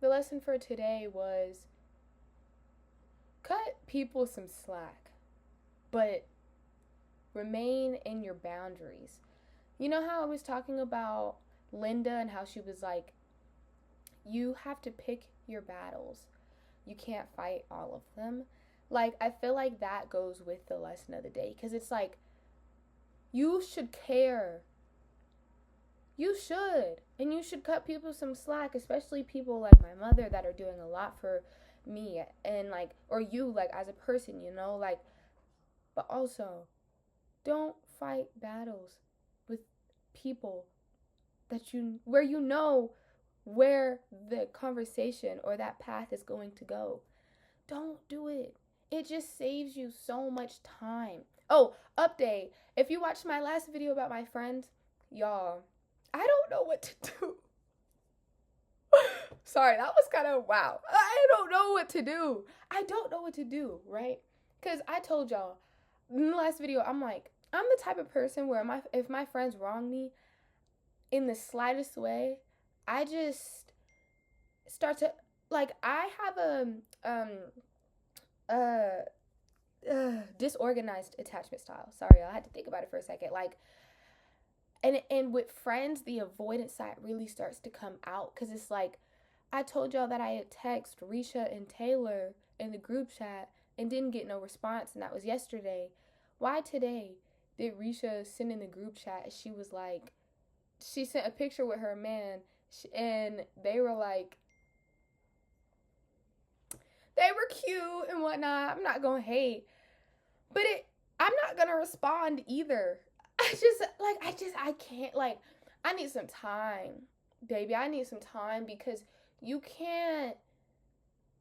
the lesson for today was cut people some slack, but remain in your boundaries. You know how I was talking about Linda and how she was like, you have to pick your battles. You can't fight all of them. Like, I feel like that goes with the lesson of the day because it's like, you should care. You should. And you should cut people some slack, especially people like my mother that are doing a lot for me and like, or you, like, as a person, you know, like, but also don't fight battles with people that where you know where the conversation or that path is going to go. Don't do it. It just saves you so much time. Oh, update. If you watched my last video about my friend, y'all, I don't know what to do. Sorry, that was kind of wow. I don't know what to do. I don't know what to do, right? Because I told y'all in the last video, I'm like, I'm the type of person where if my friends wrong me in the slightest way, I just start to, like, I have disorganized attachment style. Sorry, I had to think about it for a second. Like, and with friends, the avoidance side really starts to come out because it's like, I told y'all that I had texted Risha and Taylor in the group chat and didn't get no response, and that was yesterday. Why today did Risha send in the group chat? She was like, she sent a picture with her man, and they were like, they were cute and whatnot. I'm not gonna hate, but I'm not gonna respond either. I can't, like, I need some time, baby. I need some time because you can't.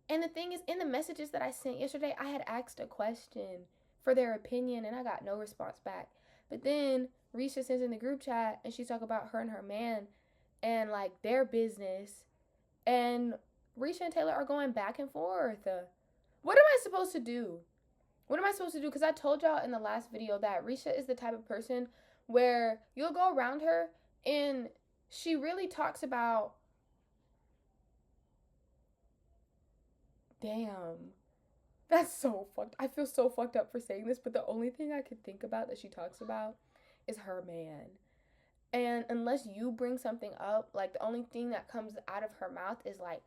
And the thing is, in the messages that I sent yesterday, I had asked a question for their opinion and I got no response back. But then Risha sends in the group chat and she's talking about her and her man and like their business. And Risha and Taylor are going back and forth. What am I supposed to do? What am I supposed to do? Because I told y'all in the last video that Risha is the type of person where you'll go around her and she really talks about, damn, that's so fucked. I feel so fucked up for saying this, but the only thing I could think about that she talks about is her man. And unless you bring something up, like, the only thing that comes out of her mouth is like,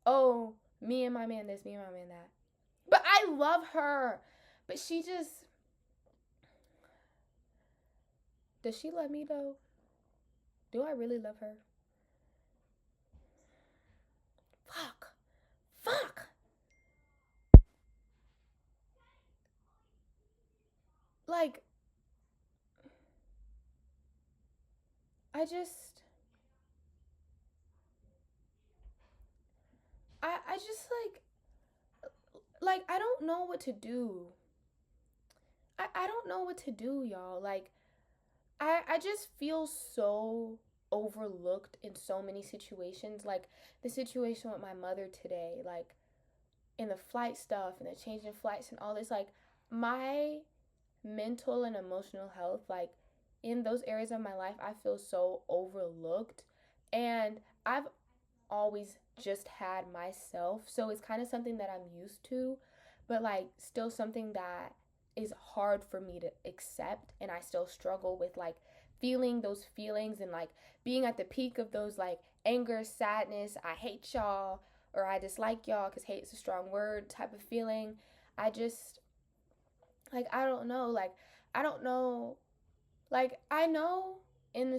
oh, me and my man this, me and my man that. But I love her. But she just, does she love me though? Do I really love her? Fuck. Fuck. Like, I just, I just like, I don't know what to do. I don't know what to do, y'all. Like, I just feel so overlooked in so many situations. Like, the situation with my mother today, like, in the flight stuff and the changing flights and all this, like, my mental and emotional health, like, in those areas of my life, I feel so overlooked. And I've always just had myself. So it's kind of something that I'm used to, but like still something that is hard for me to accept. And I still struggle with like feeling those feelings and like being at the peak of those like anger, sadness, I hate y'all, or I dislike y'all because hate is a strong word type of feeling. I just, like, I don't know. Like, I don't know. Like, I know in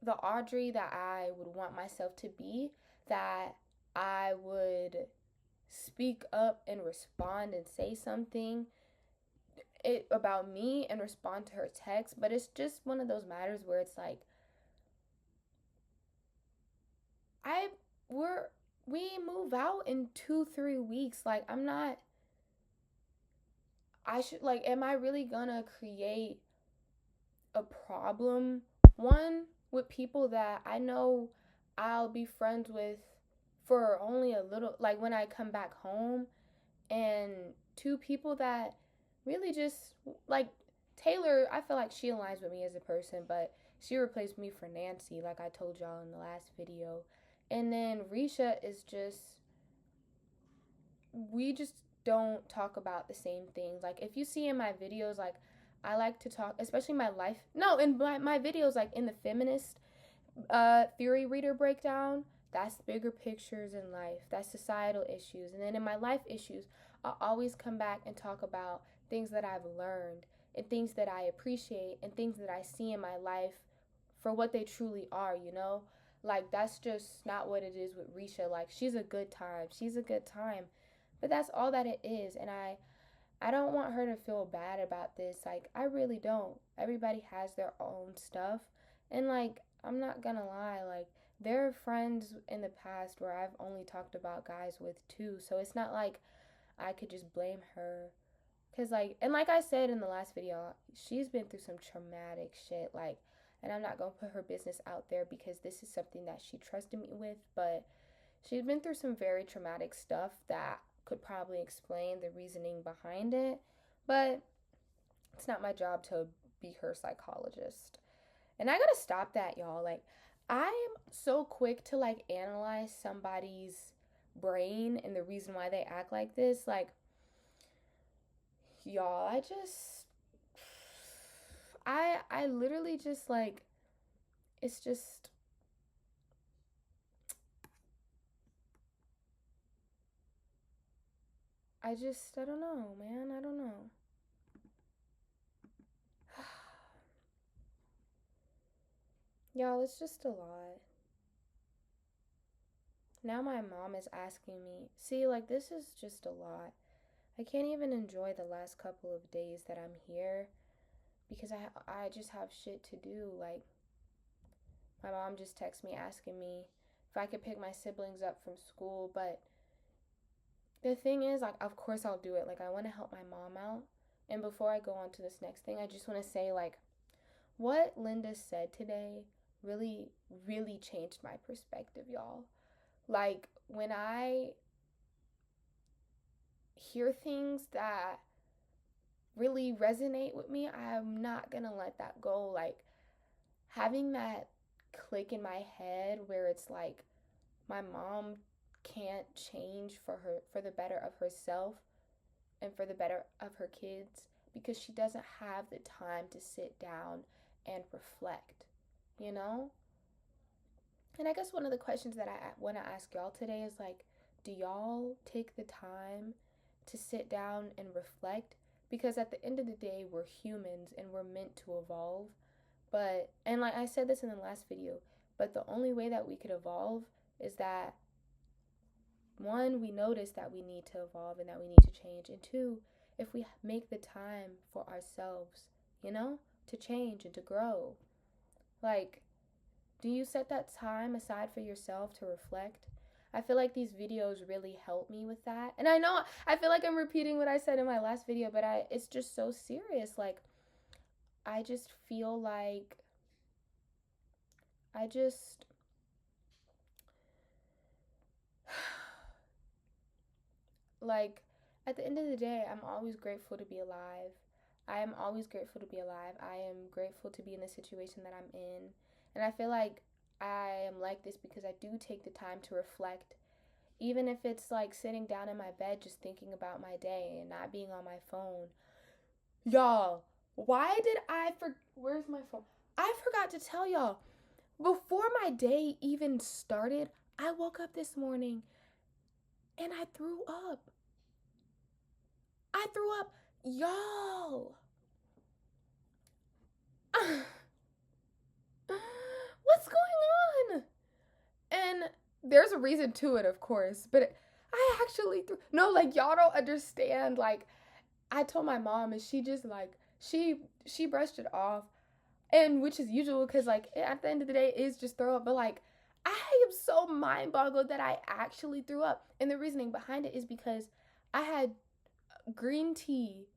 the Audrey that I would want myself to be, that I would speak up and respond and say something about me and respond to her text. But it's just one of those matters where it's like, I we're we move out in 2-3 weeks. Like, I'm not, I should, like, am I really gonna create a problem, one, with people that I know I'll be friends with for only a little, like, when I come back home, and two, people that really just, like, Taylor, I feel like she aligns with me as a person, but she replaced me for Nancy, like I told y'all in the last video. And then Risha is just, we just don't talk about the same things. Like, if you see in my videos, like, I like to talk, especially my life. No, in my videos, like in the feminist theory reader breakdown, that's bigger pictures in life. That's societal issues. And then in my life issues, I always come back and talk about things that I've learned and things that I appreciate and things that I see in my life for what they truly are, you know? Like, that's just not what it is with Risha. Like, she's a good time. She's a good time. But that's all that it is. And I don't want her to feel bad about this. Like, I really don't. Everybody has their own stuff. And, like, I'm not gonna lie. Like, there are friends in the past where I've only talked about guys with too. So it's not like I could just blame her. Because, like, and like I said in the last video, she's been through some traumatic shit. Like, and I'm not gonna put her business out there because this is something that she trusted me with. But she's been through some very traumatic stuff that could probably explain the reasoning behind it, but it's not my job to be her psychologist. And I gotta stop that, y'all. Like, I am so quick to like analyze somebody's brain and the reason why they act like this. Like, y'all, I literally just like, it's just, I don't know, man. I don't know. Y'all, it's just a lot. Now my mom is asking me, see, like, this is just a lot. I can't even enjoy the last couple of days that I'm here because I just have shit to do. Like, my mom just texted me asking me if I could pick my siblings up from school, but the thing is, like, of course I'll do it. Like, I want to help my mom out. And before I go on to this next thing, I just want to say, like, what Linda said today really, really changed my perspective, y'all. Like, when I hear things that really resonate with me, I'm not gonna let that go. Like, having that click in my head where it's like my mom can't change for the better of herself and for the better of her kids because she doesn't have the time to sit down and reflect, you know? And I guess one of the questions that I want to ask y'all today is like, do y'all take the time to sit down and reflect? Because at the end of the day, we're humans and we're meant to evolve. But, and like I said this in the last video, but the only way that we could evolve is that, one, we notice that we need to evolve and that we need to change. And two, if we make the time for ourselves, you know, to change and to grow. Like, do you set that time aside for yourself to reflect? I feel like these videos really help me with that. And I know I feel like I'm repeating what I said in my last video, but it's just so serious. Like, I just feel like I just like at the end of the day, I'm always grateful to be alive. I am always grateful to be alive. I am grateful to be in the situation that I'm in. And I feel like I am like this because I do take the time to reflect, even if it's like sitting down in my bed just thinking about my day and not being on my phone. Y'all, why did where's my phone? I forgot to tell y'all. Before my day even started, I woke up this morning and I threw up. I threw up. Y'all. What's going on? And there's a reason to it, of course, but I actually threw. No, like, y'all don't understand. Like, I told my mom and she just like, she brushed it off. And which is usual because, like, at the end of the day, it is just throw up. But, like, I am so mind boggled that I actually threw up. And the reasoning behind it is because I had green tea.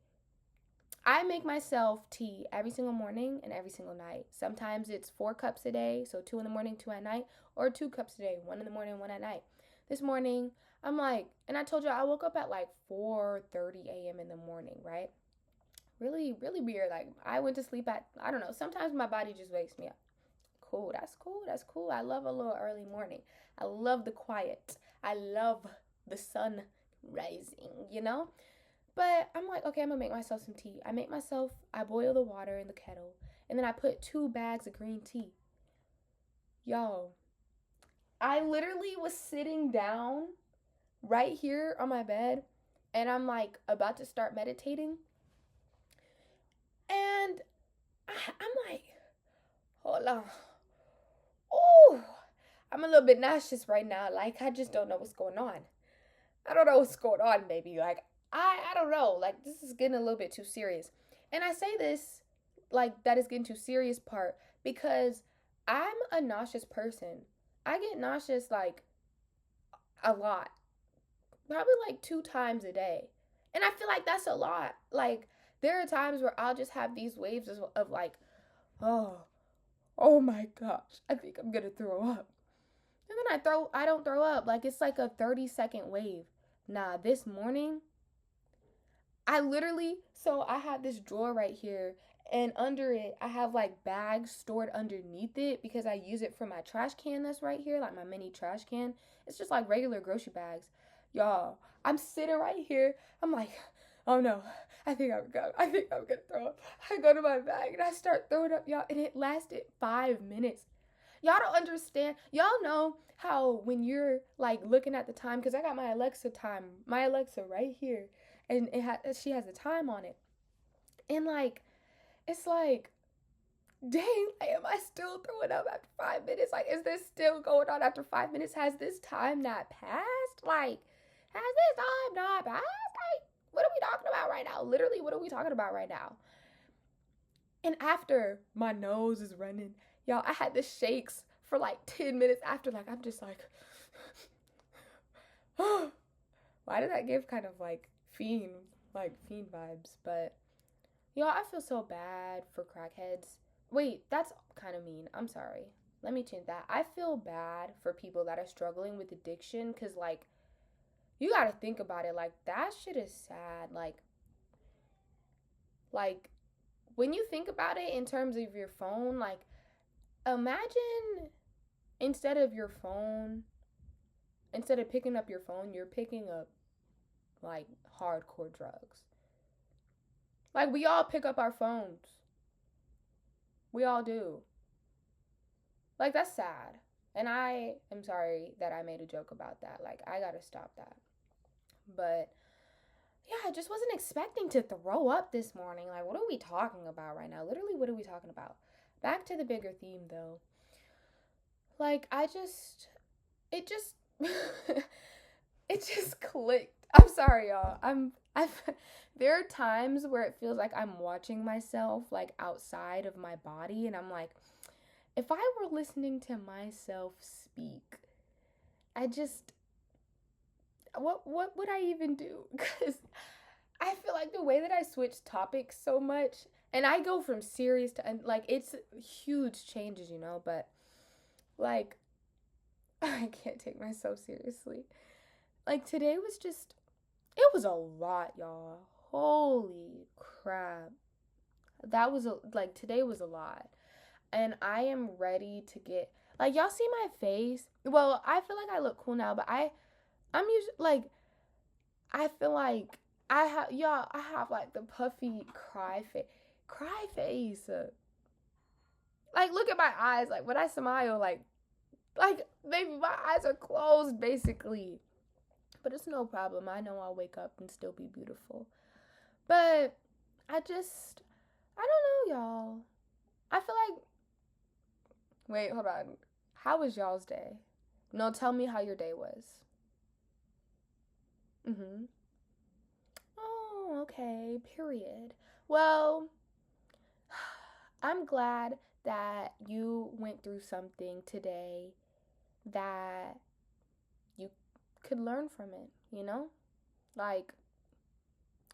I make myself tea every single morning and every single night. Sometimes it's 4 cups a day, so 2 in the morning, 2 at night, or 2 cups a day, 1 in the morning, 1 at night. This morning, I'm like, and I told you I woke up at like 4:30 a.m. in the morning, right? Really, really weird. Like, I went to sleep at, I don't know, sometimes my body just wakes me up. cool. That's cool. That's cool. I love a little early morning. I love the quiet. I love the sun rising, you know? But I'm like, okay, I'm gonna make myself some tea. I boil the water in the kettle, and then I put 2 bags of green tea. Yo, I literally was sitting down right here on my bed, and I'm like about to start meditating, and I'm like, hold on. Oh, I'm a little bit nauseous right now. Like, I just don't know what's going on. I don't know what's going on, baby. Like, I don't know. Like, this is getting a little bit too serious. And I say this, like, that is getting too serious part because I'm a nauseous person. I get nauseous, like, a lot. Probably, like, 2 times a day. And I feel like that's a lot. Like, there are times where I'll just have these waves of like, oh my gosh, I think I'm gonna throw up. And then I don't throw up. Like, it's like a 30-second wave. Nah, this morning, so I have this drawer right here, and under it, I have like bags stored underneath it because I use it for my trash can that's right here, like my mini trash can. It's just like regular grocery bags. Y'all, I'm sitting right here. I'm like, oh no, I think I'm gonna throw up. I go to my bag and I start throwing up, y'all, and it lasted 5 minutes. Y'all don't understand. Y'all know how when you're like looking at the time, because I got my Alexa right here, and she has a time on it, and like it's like, dang, am I still throwing up after 5 minutes? Like, is this still going on after 5 minutes? Has this time not passed? Like, has this time not passed? Like, what are we talking about right now? Literally, what are we talking about right now? And after my nose is running, y'all, I had the shakes for like 10 minutes after. Like, I'm just like, why did that give kind of like fiend vibes? But y'all, I feel so bad for crackheads. Wait, that's kind of mean. I'm sorry. Let me change that. I feel bad for people that are struggling with addiction, because like, you gotta think about it. Like, that shit is sad. Like when you think about it in terms of your phone, like, imagine instead of picking up your phone, you're picking up like hardcore drugs. Like, we all pick up our phones. We all do. Like, that's sad. And I am sorry that I made a joke about that. Like, I gotta stop that. But yeah, I just wasn't expecting to throw up this morning. Like, what are we talking about right now? Literally, what are we talking about? Back to the bigger theme, though. Like, it just it just clicked. I'm sorry, y'all. There are times where it feels like I'm watching myself, like, outside of my body, and I'm like, if I were listening to myself speak, what would I even do? Because I feel like the way that I switch topics so much, and I go from serious to, like, it's huge changes, you know, but, like, I can't take myself seriously. Like, today was just, it was a lot, y'all. Holy crap. Today was a lot. And I am ready to get, like, y'all see my face? Well, I feel like I look cool now, but I'm usually, like, I feel like I have like the puffy cry face. Like, look at my eyes. Like, when I smile, like, maybe my eyes are closed, basically. But it's no problem. I know I'll wake up and still be beautiful. But I don't know, y'all. I feel like, wait, hold on. How was y'all's day? No, tell me how your day was. Oh, okay, period. Well, I'm glad that you went through something today that you could learn from it, you know? Like,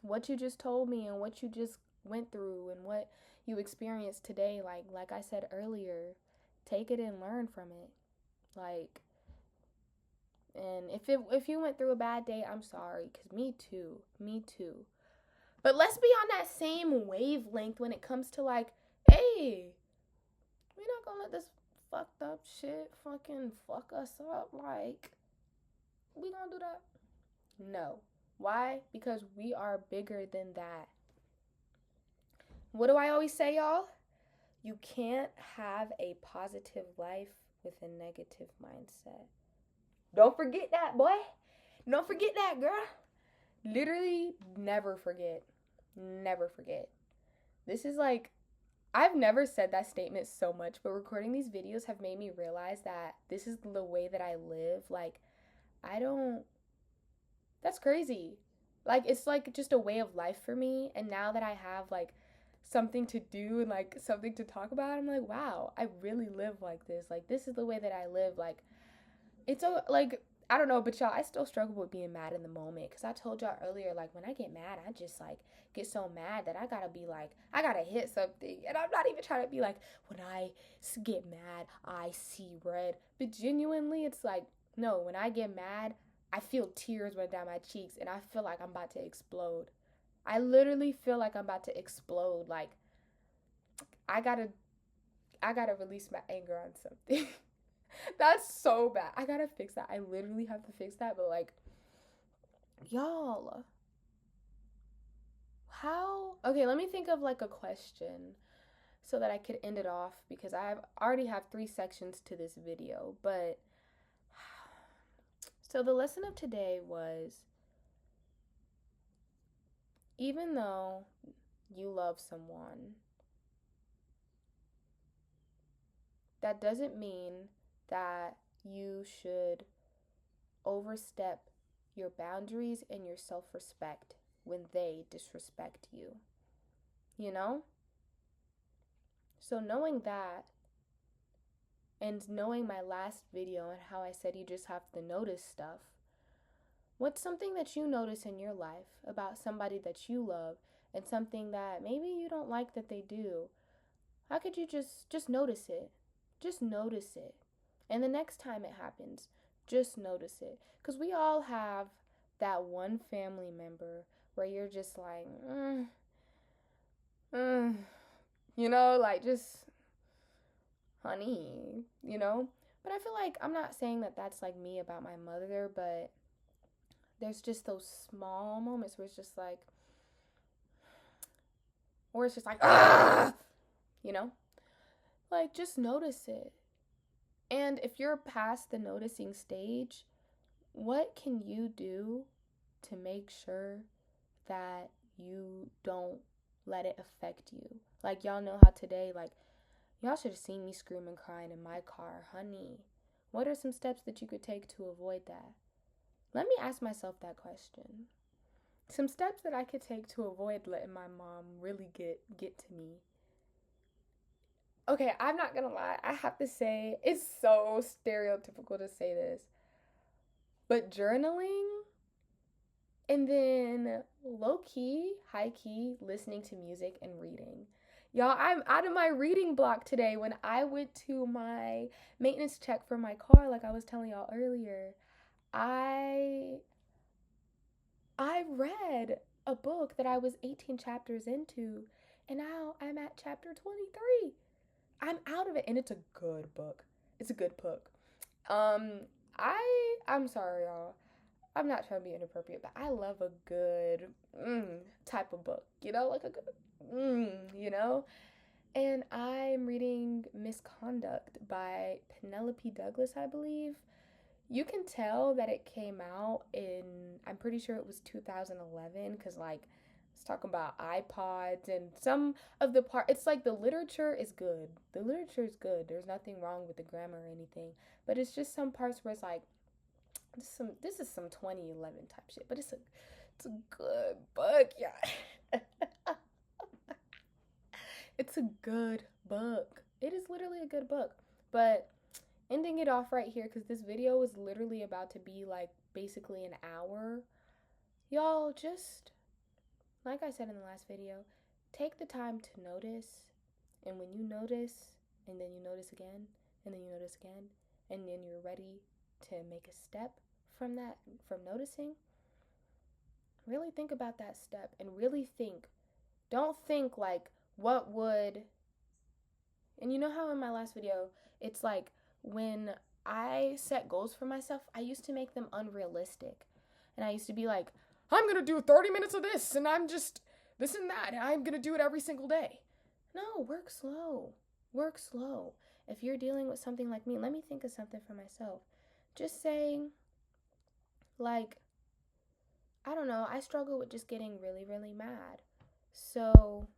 what you just told me and what you just went through and what you experienced today, like I said earlier, take it and learn from it. Like, and if you went through a bad day, I'm sorry, because me too. But let's be on that same wavelength when it comes to, like, hey, we're not gonna let this fucked up shit fucking fuck us up, like, we gonna do that? No. Why? Because we are bigger than that. What do I always say, y'all? You can't have a positive life with a negative mindset. Don't forget that, boy. Don't forget that, girl. Literally, never forget. Never forget. This is like, I've never said that statement so much, but recording these videos have made me realize that this is the way that I live. Like, that's crazy. Like, it's like just a way of life for me. And now that I have like something to do and like something to talk about, I'm like, wow, I really live like this. Like, this is the way that I live. Like, it's so, like, I don't know, but y'all, I still struggle with being mad in the moment. Because I told y'all earlier, like, when I get mad, I just, like, get so mad that I gotta be like, I gotta hit something. And I'm not even trying to be like, when I get mad, I see red. But genuinely, it's like, no, when I get mad, I feel tears run down my cheeks. And I feel like I'm about to explode. I literally feel like I'm about to explode. Like, I gotta release my anger on something. That's so bad. I gotta fix that. I literally have to fix that. But like, y'all, how? Okay, let me think of like a question so that I could end it off, because I already have 3 sections to this video. But so the lesson of today was, even though you love someone, that doesn't mean that you should overstep your boundaries and your self-respect when they disrespect you. You know? So knowing that, and knowing my last video and how I said you just have to notice stuff, what's something that you notice in your life about somebody that you love, and something that maybe you don't like that they do? How could you just notice it? Just notice it. And the next time it happens, just notice it. Because we all have that one family member where you're just like, you know, like, just, honey, you know? But I feel like, I'm not saying that that's like me about my mother, but there's just those small moments where it's just like, or it's just like, you know? Like, just notice it. And if you're past the noticing stage, what can you do to make sure that you don't let it affect you? Like, y'all know how today, like, y'all should have seen me screaming, crying in my car. Honey, what are some steps that you could take to avoid that? Let me ask myself that question. Some steps that I could take to avoid letting my mom really get to me. Okay, I'm not gonna lie. I have to say, it's so stereotypical to say this, but journaling, and then low-key, high-key, listening to music and reading. Y'all, I'm out of my reading block today. When I went to my maintenance check for my car, like I was telling y'all earlier, I read a book that I was 18 chapters into, and now I'm at chapter 23. I'm out of it, and it's a good book. It's a good book. I'm sorry, y'all. I'm not trying to be inappropriate, but I love a good type of book. You know, like a good you know? And I'm reading Misconduct by Penelope Douglas, I believe. You can tell that it came out in, I'm pretty sure it was 2011, because like, it's talking about iPods and some of the part, it's like the literature is good. The literature is good. There's nothing wrong with the grammar or anything, but it's just some parts where it's like, this is some 2011 type shit, but it's a good book, yeah. It's a good book. It is literally a good book. But ending it off right here, because this video is literally about to be like basically an hour. Y'all, just like I said in the last video, take the time to notice. And when you notice, and then you notice again, and then you notice again, and then you're ready to make a step from that, from noticing, really think about that step, and really think. Don't think like, what would And you know how in my last video, it's like when I set goals for myself, I used to make them unrealistic. And I used to be like, I'm going to do 30 minutes of this, and I'm just this and that, and I'm going to do it every single day. No, work slow. Work slow. If you're dealing with something like me, let me think of something for myself. Just saying, like, I don't know, I struggle with just getting really, really mad. So,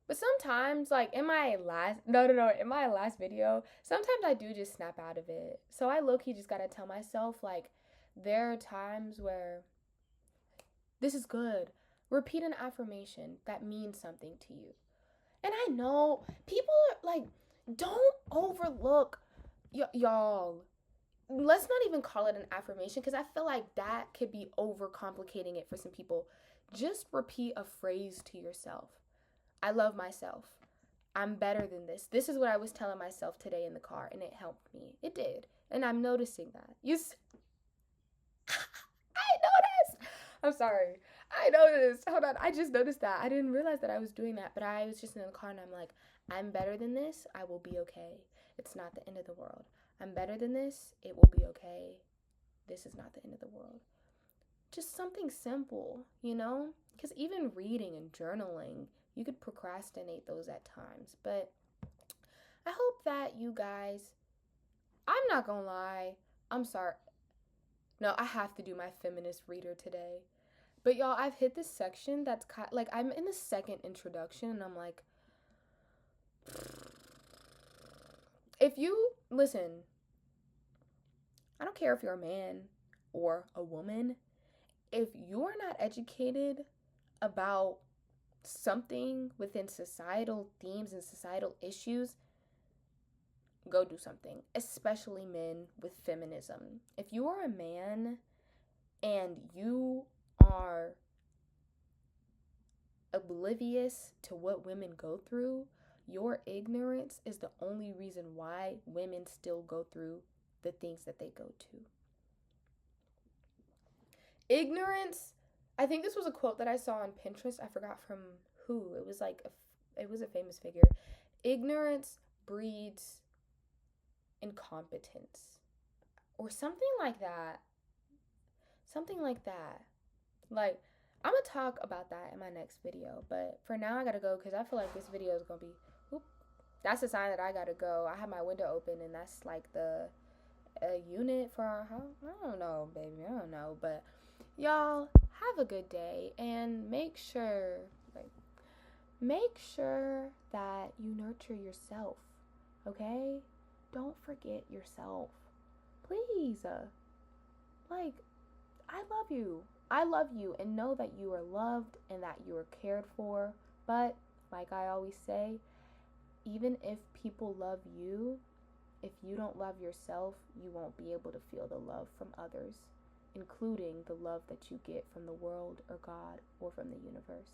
but sometimes, like in my last, in my last video, sometimes I do just snap out of it. So I low-key just gotta tell myself, like, there are times where this is good. Repeat an affirmation that means something to you. And I know people are like, don't overlook y'all. Let's not even call it an affirmation because I feel like that could be overcomplicating it for some people. Just repeat a phrase to yourself. I love myself. I'm better than this. This is what I was telling myself today in the car, and it helped me. It did. And I'm noticing that. I noticed. I'm sorry. I noticed. Hold on. I just noticed that. I didn't realize that I was doing that, but I was just in the car and I'm like, I'm better than this. I will be okay. It's not the end of the world. I'm better than this. It will be okay. This is not the end of the world. Just something simple, you know? Because even reading and journaling, you could procrastinate those at times. But I hope that you guys, I'm not gonna lie, I'm sorry. No, I have to do my feminist reader today. But y'all, I've hit this section that's like, I'm in the second introduction and I'm like, if you, listen, I don't care if you're a man or a woman, if you're not educated about something within societal themes and societal issues, go do something, especially men with feminism. If you are a man and you are oblivious to what women go through, your ignorance is the only reason why women still go through the things that they go to. Ignorance, I think this was a quote that I saw on Pinterest. I forgot from who. It was like it was a famous figure. Ignorance breeds incompetence or something like that. Something like that. Like, I'm gonna talk about that in my next video, but for now I gotta go because I feel like this video is gonna be, that's a sign that I gotta go. I have my window open and that's like the unit for our house. I don't know, baby, I don't know, but y'all have a good day and make sure that you nurture yourself, okay? Don't forget yourself, please. Like, I love you. I love you and know that you are loved and that you are cared for. But like I always say, even if people love you, if you don't love yourself, you won't be able to feel the love from others, including the love that you get from the world or God or from the universe.